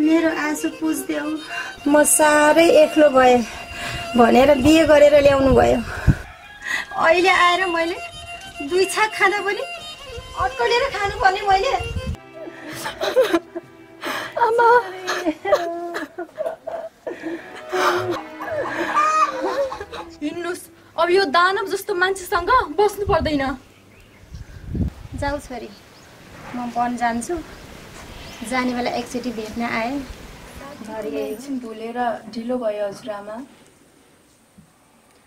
मेरो आँसु पुछ्देऊ। म साह्रै एक्लो भएँ भनेर बिहे गरेर ल्याउनु भयो। अहिले आएर मैले 2 छाक खाँदा पनि अत्कलेर खानु पर्ने मैले। आमा हिन्नुस्, अब यो दानव जस्तो मान्छेसँग बस्नु पर्दैन। जाऊ छोरी, म वन जान्छु। जाने बेला एकचोटि भेट्न आए। झरी एकछिन भुलेर ढिलो भयो हजुरआमा।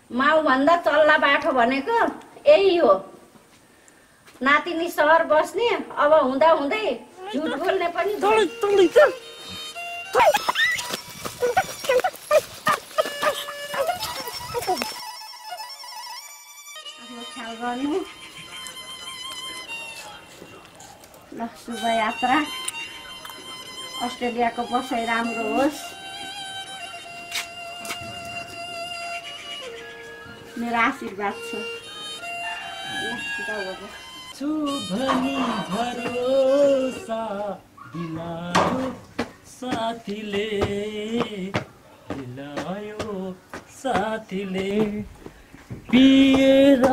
माउ भन्दा चल्ला बाठो भनेको यही हो। नातिनी सहर बस्ने, अब हुँदा हुँदै झुट बोल्ने पनि आफ्नो ख्याल गर्नु। ल शुभ यात्रा। अस्ट्रेलियाको बसाइ राम्रो होस्। मेरो आशीर्वाद छ। शुभनी भरोसा दिलायो साथीले, दिलायो साथीले पिएर।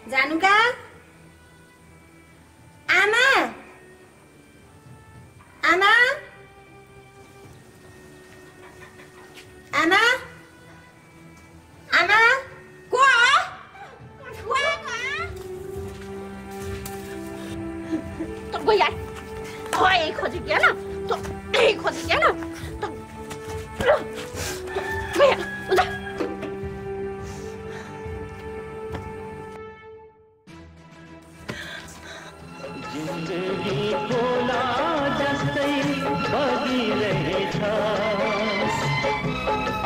जानुका आमा, आमा, आमा, आमा, को त गया खोइ खोजी क्या ना त ए खोजी क्या ना त गया उता। जिन्दगी खोला जस्तै बगिरहेछ,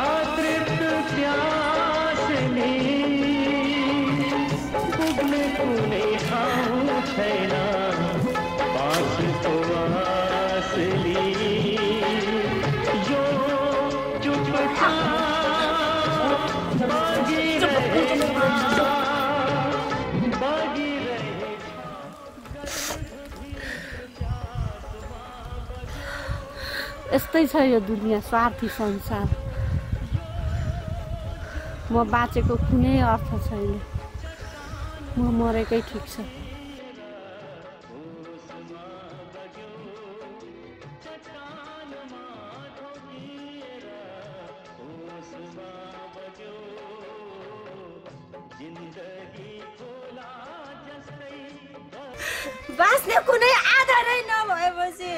अतृप्त प्यासले पुग्ने कुनै ठाउँ छैन। बाँसको आसले यो चुपचाप यस्तै छ यो दुनिया, स्वार्थी संसार। म बाँचेको कुनै अर्थ छैन। म मरेकै ठिक छ। बाँच्ने कुनै आधारै नभएपछि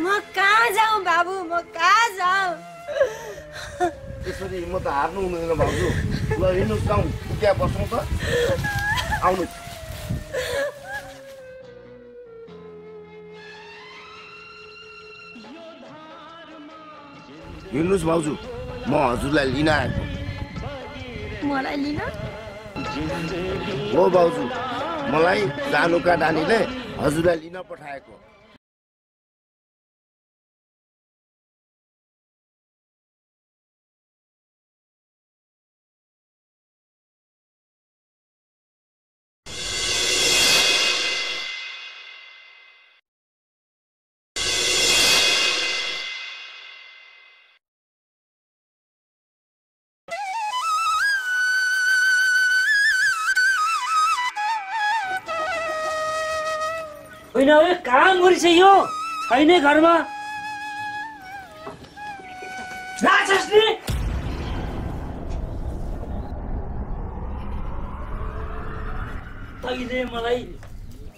म कहाँ जाउँ बाबु, म कहाँ जाउँ? त्यसरी म त हार्नु हुँदैन भाउजू। ल हिँड्नुहोस्, जाउँ त्यहाँ बसौँ त। आउनु हिँड्नुहोस् भाउजू, म हजुरलाई लिन आएको। मलाई लिन? हो भाउजू, मलाई जानुका नानीले हजुरलाई लिन पठाएको। होइन अब कहाँ मरिछ यो? छैन घरमा। राक्षसले तैले मलाई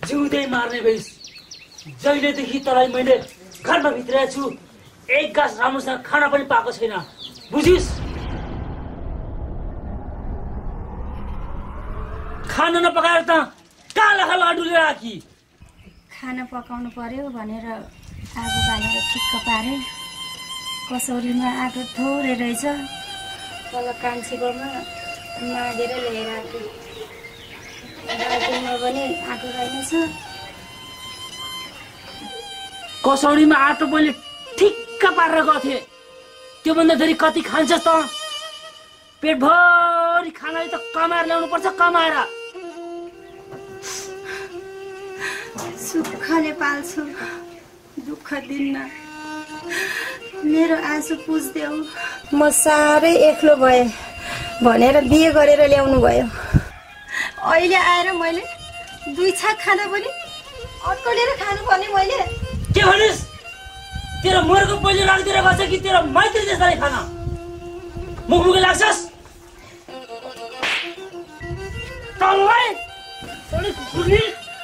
जिउँदै मार्ने भइस्। जहिलेदेखि तँलाई मैले घरमा भित्राएको छु एक गाँस राम्रोसँग खाना पनि पाएको छैन, बुझिस्? खाना नपकाएर त कहाँ लखा लाडुले राखी? खाना पकाउनु पर्यो भनेर आगो बालेर ठिक्क पारे। कसौरीमा आगो थोरै रहेछ, तल कान्छीकोमा मागेर ल्याएर आएको। बाल्टिनमा पनि आगो रहेछ। कसौडीमा आटो मैले ठिक्क पारेर गएको थिएँ। त्योभन्दा धेरै कति खान्छस् त? पेटभरि खानाले त कमाएर ल्याउनु पर्छ, कमाएर। सुखले पाल्छु, दुःख दिन्न। मेरो आँसु पुछ्देऊ। म साह्रै एक्लो भएँ भनेर बिहे गरेर ल्याउनु भयो। अहिले आएर मैले दुई छाक खाँदा पनि अड्कलेर खानुपर्ने मैले। के भनिस्? तेरो मर्को पहिले राखिदिएर गएछ कि तेरो मैत्री जस्ताले खाना? मुखमुखी लाग्छस्? तँलाई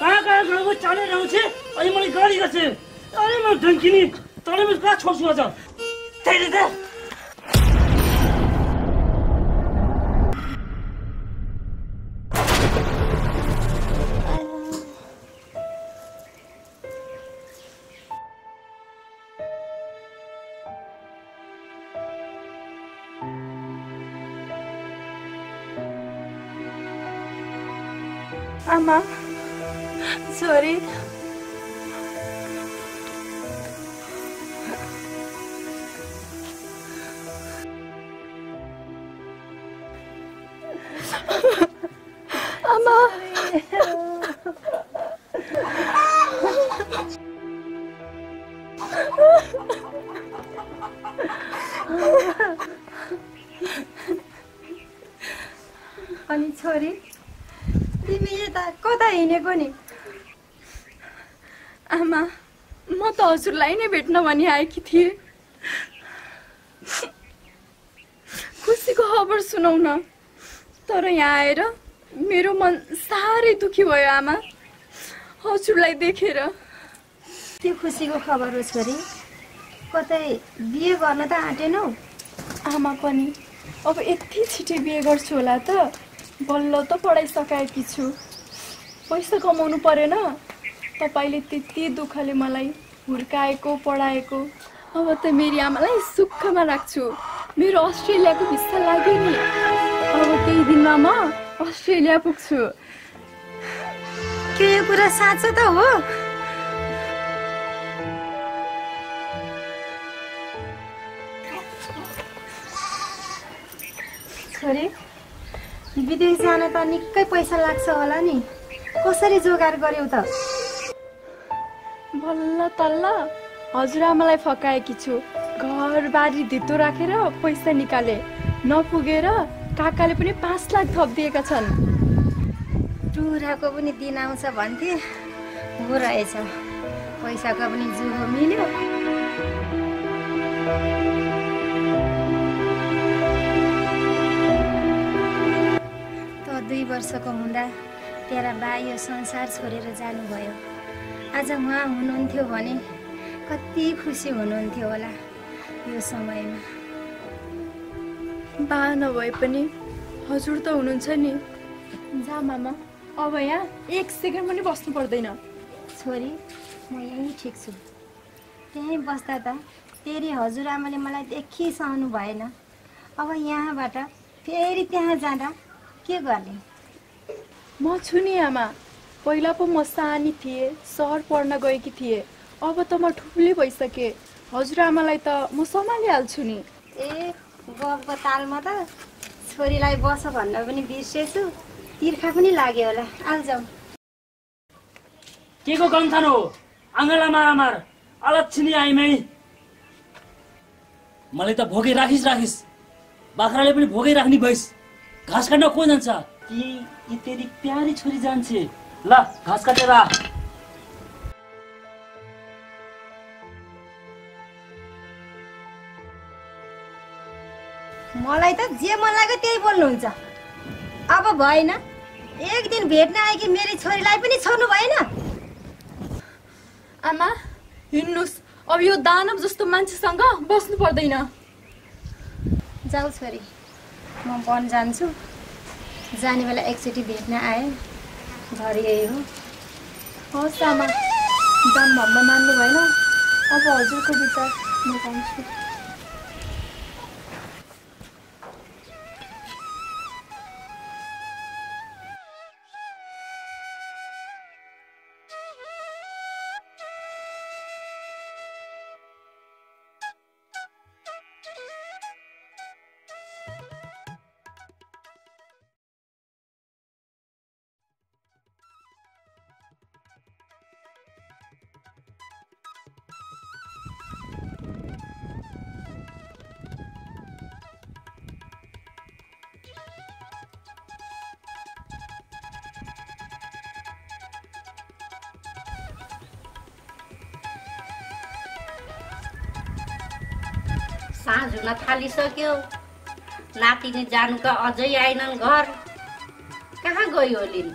कहाँ गाउँको चालै आउँछ, अनि मैले गाडी गर्छ। अरे म ढङ्किनी तँलाई मैले कहाँ छोड्छु अझ? त्यही त आमा, छोरी, आमा, अनि छोरी तिमी यता कता हिँडेको नि? आमा, म त हजुरलाई नै भेट्न भनी आएकी थिएँ। खुसीको खबर सुनाउन, तर यहाँ आएर मेरो मन साह्रै दुखी भयो आमा, हजुरलाई देखेर। त्यो खुसीको खबर हो छोरी? कतै बिहे गर्न त आँटेनौ? आमा पनि अब यति छिटै बिहे गर्छु होला त? बल्ल त पढाइसकेकी छु, पैसा कमाउनु परेन? तपाईँले त्यति दुःखले मलाई हुर्काएको पढाएको, अब त मेरी आमालाई सुखमा राख्छु। मेरो अस्ट्रेलियाको भिसा लाग्यो नि, अब केही दिनमा म अस्ट्रेलिया पुग्छु। के यो कुरा साँचो त हो? छोरी विदेश जान त निकै पैसा लाग्छ होला नि, कसरी जोगाड गर्यौ त? बल्ल तल्ल हजुरआमालाई फकाएकी छु। घरबारी धितो राखेर पैसा निकाले, नपुगेर काकाले पनि 5 लाख थपिदिएका छन्। टुराको पनि दिन आउँछ भन्थे, हो रहेछ। पैसाको पनि जुगो मिल्यो। त 2 वर्षको हुँदा तेरा बा यो संसार छोडेर जानुभयो। आज उहाँ हुनुहुन्थ्यो भने कति खुसी हुनुहुन्थ्यो होला यो समयमा। बा नभए पनि हजुर त हुनुहुन्छ नि। जा मामा, अब यहाँ 1 सेकेन्ड पनि बस्नु पर्दैन। छोरी म यहीँ ठिक छु। त्यहीँ बस्दा त तेरी हजुरआमाले मलाई देखिसहनु भएन। अब यहाँबाट फेरि त्यहाँ जाँदा के गर्ने? म छु नि आमा। पहिला पो म सानी थिएँ, सहर पढ्न गएकी थिएँ। अब त म ठुली भइसकेँ। हजुरआमालाई त म सम्हालिहाल्छु नि। ए गफको तालमा त छोरीलाई बस भन्न पनि बिर्सेछु, तिर्खा पनि लाग्यो होला। आउ जाऊ। के को गन्थन हो? आँगलामा आमार अलक्षिणी आइमै। मलाई त भोकै राखिस। बाख्राले पनि भोकै राख्ने भइस। घाँस काट्न को जान्छ? कि तेरी प्यारी छोरी जान्छे। ल घाँस काटेर आ। मलाई त जे मन लाग्यो त्यही बोल्नुहुन्छ। अब भएन, एक दिन भेट्न आएकी मेरी छोरीलाई पनि छोड्नु भएन? आमा हिँड्नुस्, अब यो दानव जस्तो मान्छेसँग बस्नु पर्दैन। जाऊ छोरी, म वन जान्छु। जाने बेला एकचोटि भेट्न आए, घर यही हो। हस् आमा, जाम भन्दा मान्नु भएन, अब हजुरको विचार म जान्छु। साँझ हुन थालिसक्यो, नातिनी जानुका अझै आएनन् घर। कहाँ गयो होलिन्?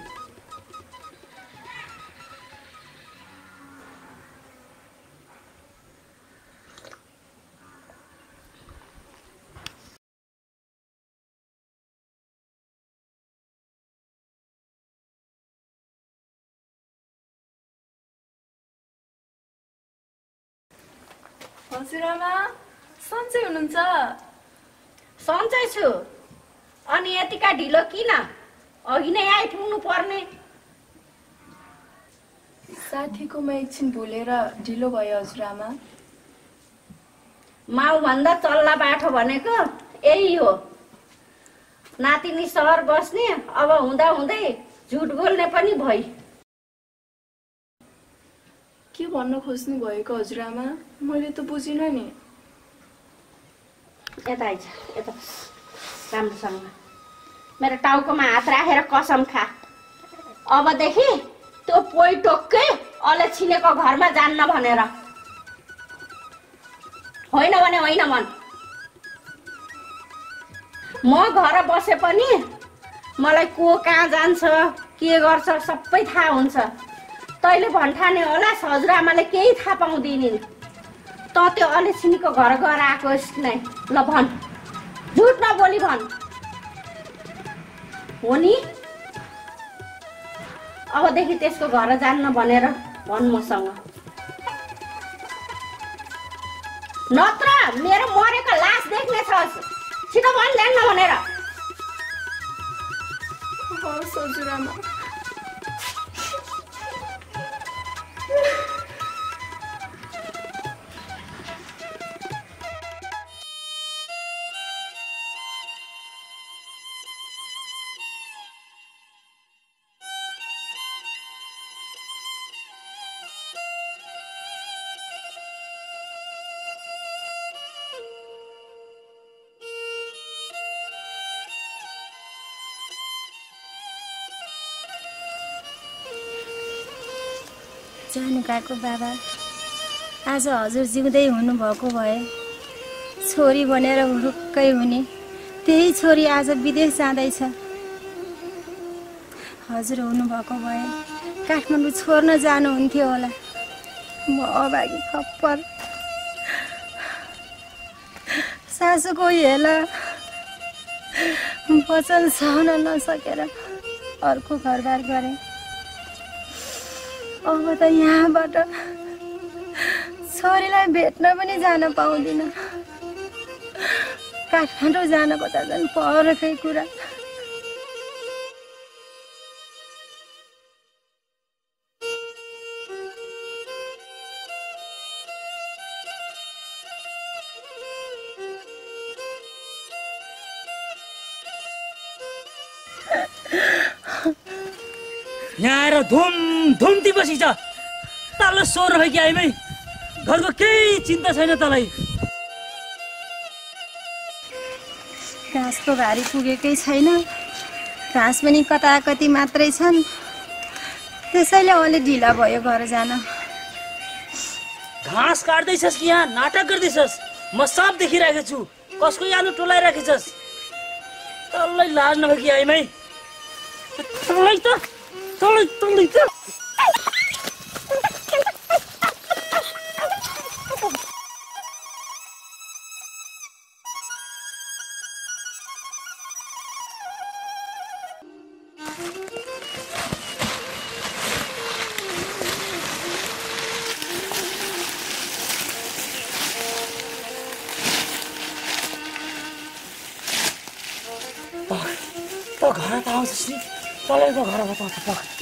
हजुरआमा सन्चै हुनुहुन्छ? सन्चै छु। अनि यतिका ढिलो किन? अघि नै आइपुग्नु पर्ने। साथीकोमा एकछिन भुलेर ढिलो भयो हजुरआमा। माउ भन्दा चल्ला बाठो भनेको यही हो। नातिनी सहर बस्ने, अब हुँदा हुँदै झुट बोल्ने पनि भई। के भन्न खोज्नु भएको हजुरआमा? मैले त बुझिनँ नि। यता आइज, यता राम्रोसँग मेरो टाउकोमा हात राखेर कसम खा, अबदेखि त्यो पोइ टोक्कै अले छिनेको घरमा जान्न भनेर। होइन भने होइन मन। म घर बसे पनि मलाई को कहाँ जान्छ, के गर्छ सबै थाहा हुन्छ। तैँले भन्ठाने होला हजुरआमाले केही थाहा पाउँदिनिन्। त त्यो अलेछिनीको घर गएर आएको नै। ल भन्, झुट नबोली भन्। हो नि? अबदेखि त्यसको घर जान्न भनेर भन् मसँग। नत्र मेरो मरेको लास देख्ने छस्। छिटो भन् जान्न भनेर। हस् हजुरआमा। जानुकाको बाबा, आज हजुर जिउँदै हुनुभएको भए छोरी बनेर हुरुक्कै हुने, त्यही छोरी आज विदेश जाँदैछ। हजुर हुनुभएको भए काठमाडौँ छोड्न जानुहुन्थ्यो होला। म अभागी खप्पर, सासूको हेला वचन सहन नसकेर अर्को घरबार गरेँ। अब त यहाँबाट छोरीलाई भेट्न पनि जान पाउँदिनँ। काठमाडौँ जानको त झन् परकै कुरा। यहाँ आएर धुम टिपसी छ। तल सोर भयो कि आइमै, घरको केही चिन्ता छैन तँलाई। घाँसको भारी पुगेकै छैन, घाँस पनि कताकति मात्रै छन्। त्यसैले अलि ढिला भयो घर जान। घाँस काट्दैछस् कि यहाँ नाटक गर्दैछस्? म सब देखिरहेको छु। कसको आलु टोलाइराखेछस्? तँलाई लाज नभयो कि आइमै? तँलाई त घर त आउँछस् नि तलैको घर बताउँछ पक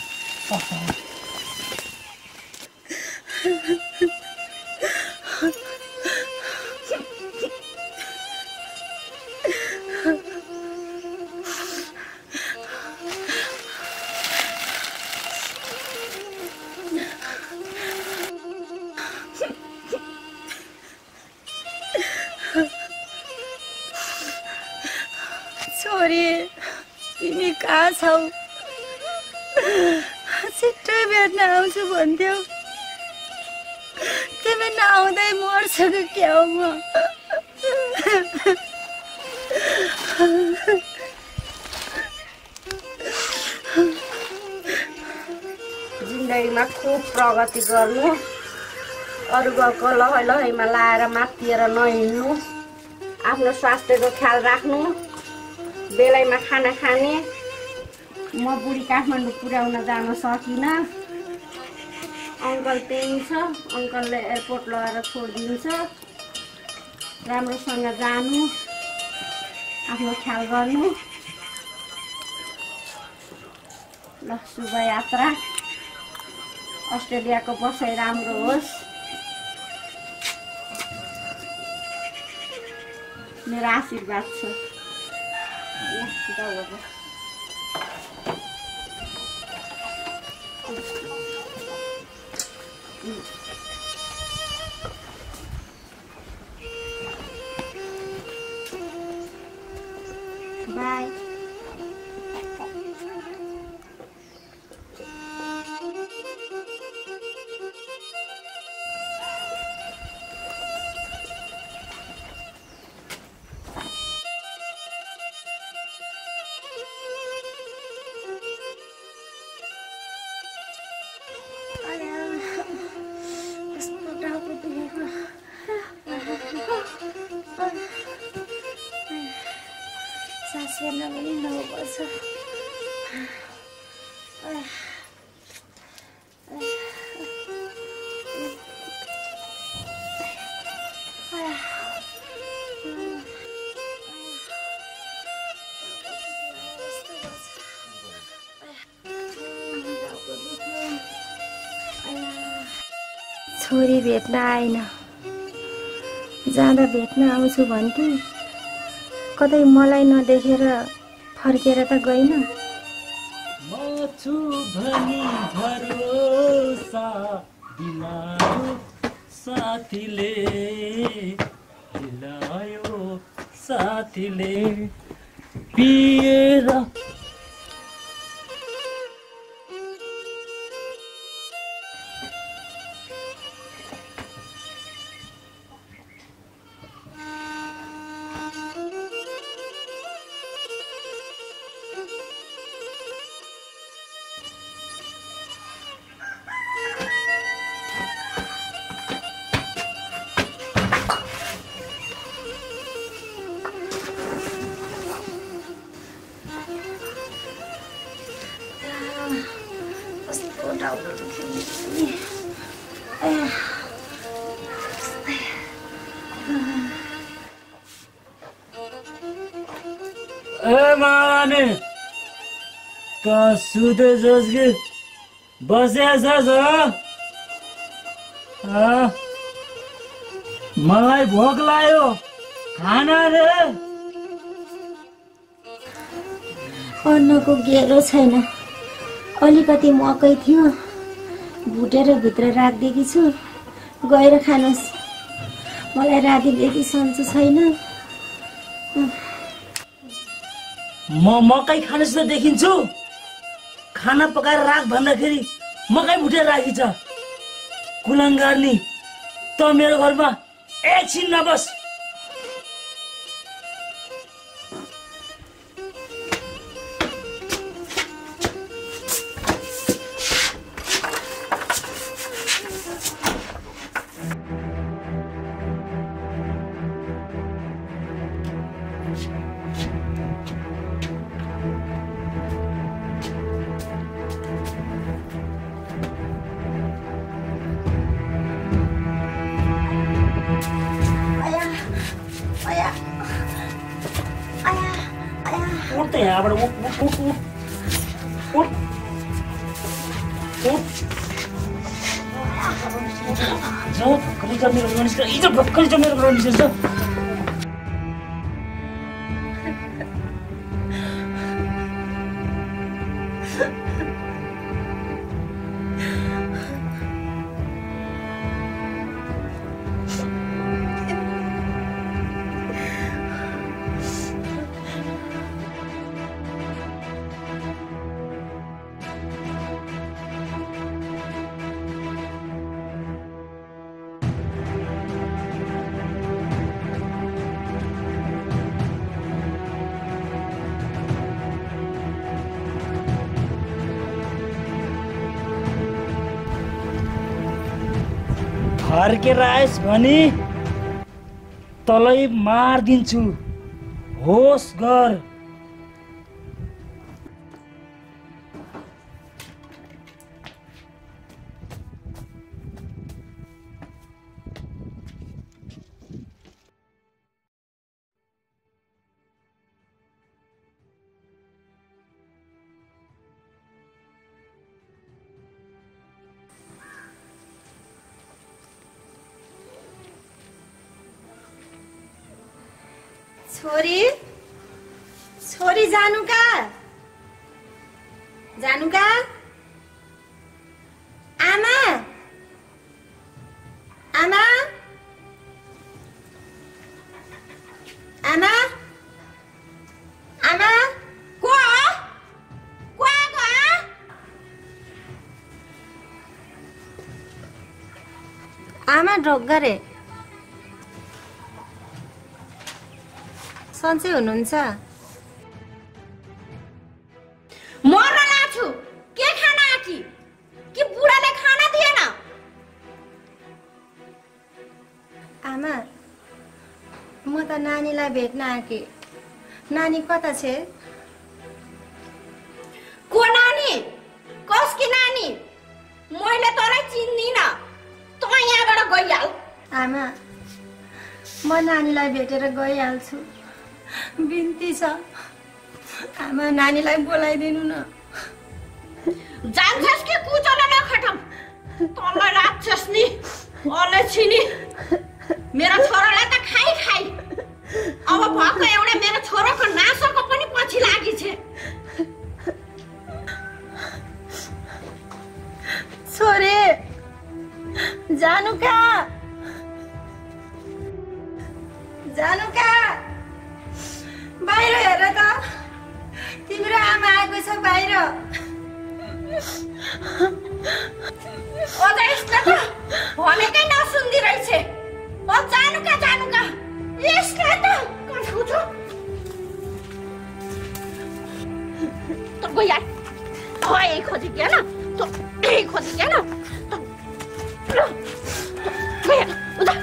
छोरी तिमी कहाँ छौ छिट्टै भेट्न आउँछु भन्थ्यौ तिमी नआउँदै मर्छु कि क्या हो म जिन्दगीमा खुब प्रगति गर्नु अरूको लहै लहैमा लाएर माथिएर नहिँड्नु आफ्नो स्वास्थ्यको ख्याल राख्नु बेलैमा खाना खाने म बुढी काठमाडौँ पुर्याउन जान सकिनँ अङ्कल त्यही छ अङ्कलले एयरपोर्ट लगेर छोडिदिन्छ राम्रोसँग जानु आफ्नो ख्याल गर्नु ल शुभ यात्रा अस्ट्रेलियाको बसाइ राम्रो होस् मेरो आशीर्वाद छ बाई सास फेर्न पनि नपर्छ छोरी भेट्न आएन जाँदा भेट्न आउँछु भन्थे कतै मलाई नदेखेर फर्केर त गइन म छु भनी भरोसा दिलायो साथीले दिलायो साथीले पिएर ए माने त सुते जस कि बसेछ मलाई भोक लाग्यो खाना रे अन्नको गेरो छैन अलिकति मकै थियो भुटेर भित्र राखिदिएकी छु गएर खानुहोस् मलाई रातिदेखि सन्चो छैन म मकै खाने जस्तो देखिन्छु खाना पकाएर राख भन्दाखेरि मकै भुटेर राखिन्छ कुलङ्गार्नी त मेरो घरमा एकछिन नबस त यहाँबाट उठ उठ उठ उठ उठ जो भक्कली जमेर गनिस् हिजो भक्कली जमेर गनिस् त फर्केर आएस् भने तँलाई मारिदिन्छु होस गर छोरी छोरी जानु कहाँ आमा आमा आमा आमा को आमा ढोक गरे सन्चै हुनुहुन्छ मर्न लाग्छु के खाना आकी कि बुढाले खाना दिएन आमा म त नानीलाई भेट्न आके नानी कता छे को नानी कसकी नानी मैले तँलाई चिन्दिन तँ यहाँबाट गइहाल आमा म नानीलाई भेटेर गइहाल्छु बिन्ती छ आमा नानीलाई बोलाइदिनु न जान्छस् कि कुचोले नखटम तँलाई राक्षस नि अलछिनी मेरो छोरालाई त खाइ अब भक्क एउटा मेरो छोराको नासोको पनि पछि लागि छे छोरी जानु कहाँ बाहिर हेर त तिम्रो आमा आएको छ बाहिर अझ यसले त भनेकै नसुन्दी रहेछ जानु कहाँ यसले त कठाउँछु त गइहाल यही खोजी क्या न यही खोजी क्या न गइहाल उता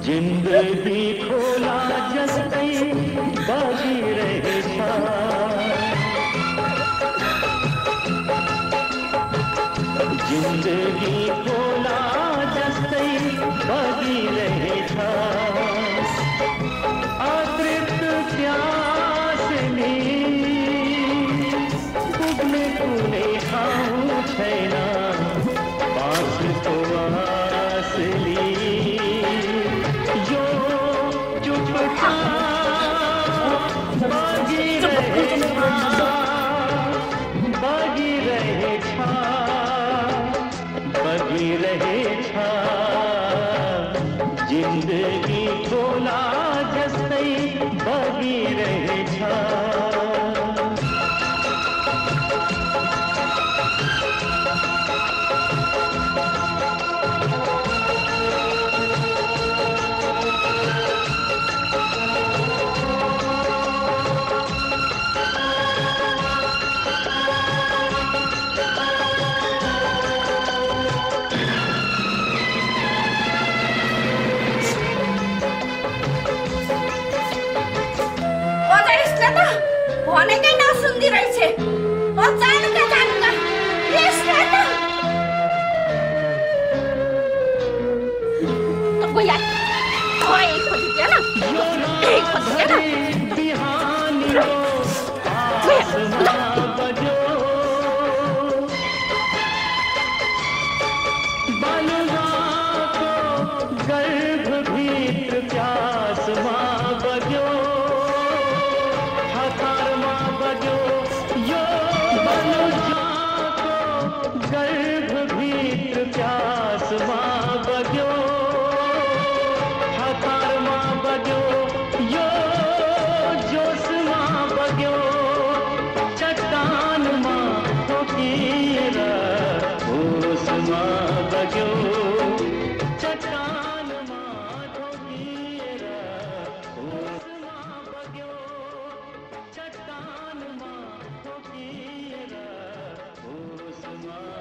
जिंदगी खोला जस्तै बाजिरहेछ जिंदगी खोला जस्तै बाजिरहेछ अतृप्त प्यासले पुग्ने कुनै ठाउँ छैन बाँसको आसले बगी रहेछ जिंदगी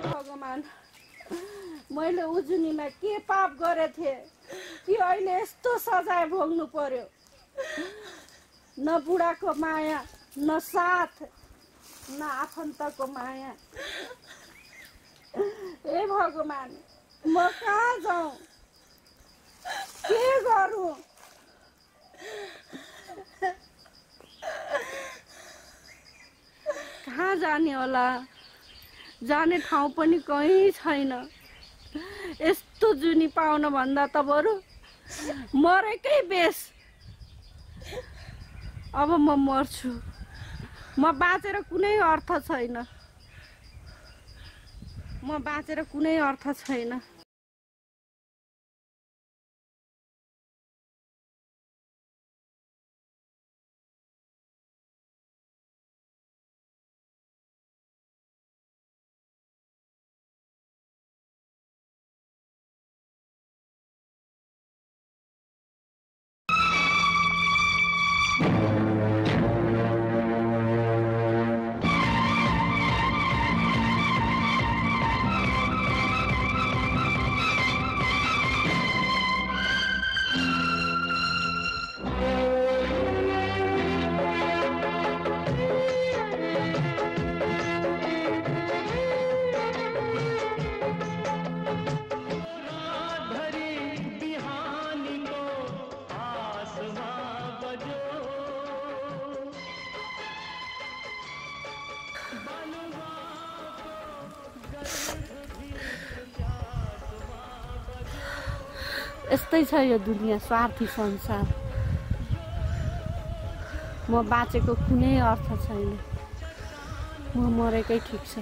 भगवान मैले उजुनीमा के पाप गरे थिएँ कि अहिले यस्तो सजाय भोग्नु पर्यो। न बुढाको माया न साथ न आफन्तको माया। हे भगवान म कहाँ जाउँ के गरौँ? कहाँ जाने होला? जाने ठाउँ पनि कहीँ छैन। यस्तो जुनी पाउन भन्दा त बरु मरेकै बेस। अब म मर्छु। म बाँचेर कुनै अर्थ छैन। म बाँचेर कुनै अर्थ छैन। यस्तै छ यो दुनिया, स्वार्थी संसार। म बाँचेको कुनै अर्थ छैन। म मरेकै ठिक छ।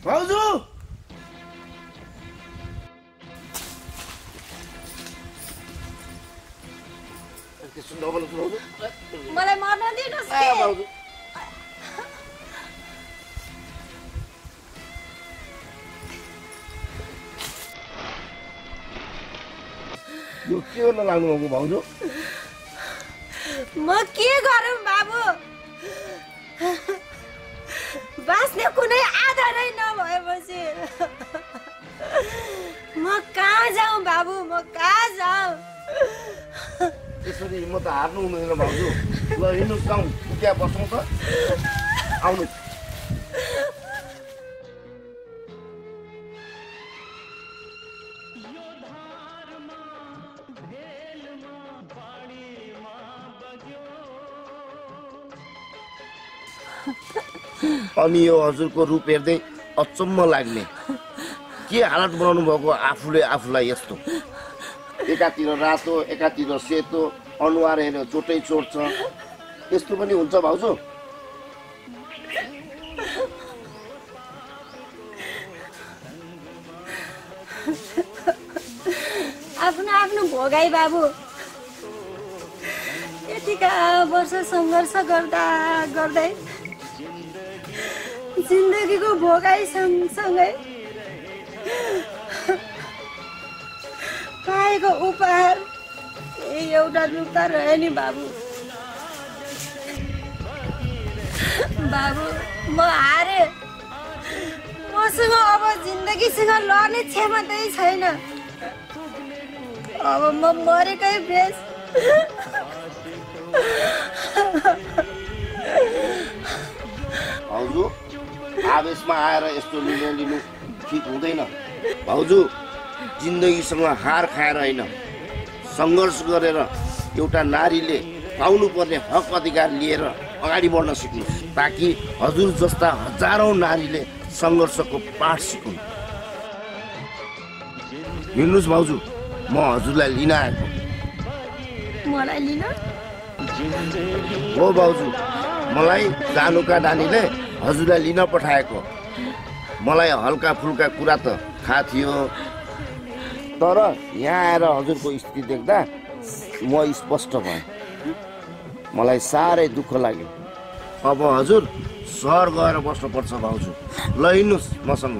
भाउजू मलाई मर्न दिनुस् के? भाउजू यो के गर्न लाग्नु भएको भाउजू? म के गरौँ बाबु? बाँच्ने कुनै आधारै नभएपछि म कहाँ जाउँ बाबु? म कहाँ जाउँ? त्यसरी म त हार्नु हुँदैन भाउजू। ल हिँड्नुहोस् गाउँ, त्यहाँ बसौँ त। आउनु। अनि यो हजुरको रूप हेर्दै अचम्म लाग्ने। के हालत बनाउनु भएको आफूले आफूलाई यस्तो? एकातिर रातो एकातिर सेतो, अनुहार हेर्यो चोटै चोट छ। यस्तो पनि हुन्छ भाउजू? आफ्नो आफ्नो भोगाई बाबु। यतिका वर्ष सङ्घर्ष गर्दा गर्दै जिन्दगीको भोगाई सँगसँगै पाएको उपहार एउटा रूप त रह्यो नि बाबु। बाबु म हारे। मसँग अब जिन्दगीसँग लड्ने क्षमता छैन। अब म मरेकै बेस। भाउजू आवेशमा आएर यस्तो निर्णय लिनु ठिक हुँदैन। भाउजू जिन्दगीसँग हार खाएर होइन, सङ्घर्ष गरेर एउटा नारीले पाउनुपर्ने हक अधिकार लिएर अगाडि बढ्न सिक्नुहोस्, ताकि हजुर जस्ता हजारौँ नारीले सङ्घर्षको पाठ सिकुन्। हिँड्नुहोस् भाउजू, म हजुरलाई लिन आएको। मलाई लिन? हो भाउजू, मलाई जानुका नानीले हजुरलाई लिन पठाएको। मलाई हल्का फुल्का कुरा त थाहा थियो, तर यहाँ आएर हजुरको स्थिति देख्दा म स्पष्ट भएँ। मलाई साह्रै दुःख लाग्यो। अब हजुर सहर गएर बस्नुपर्छ भाउजू। ल हिँड्नुहोस् मसँग।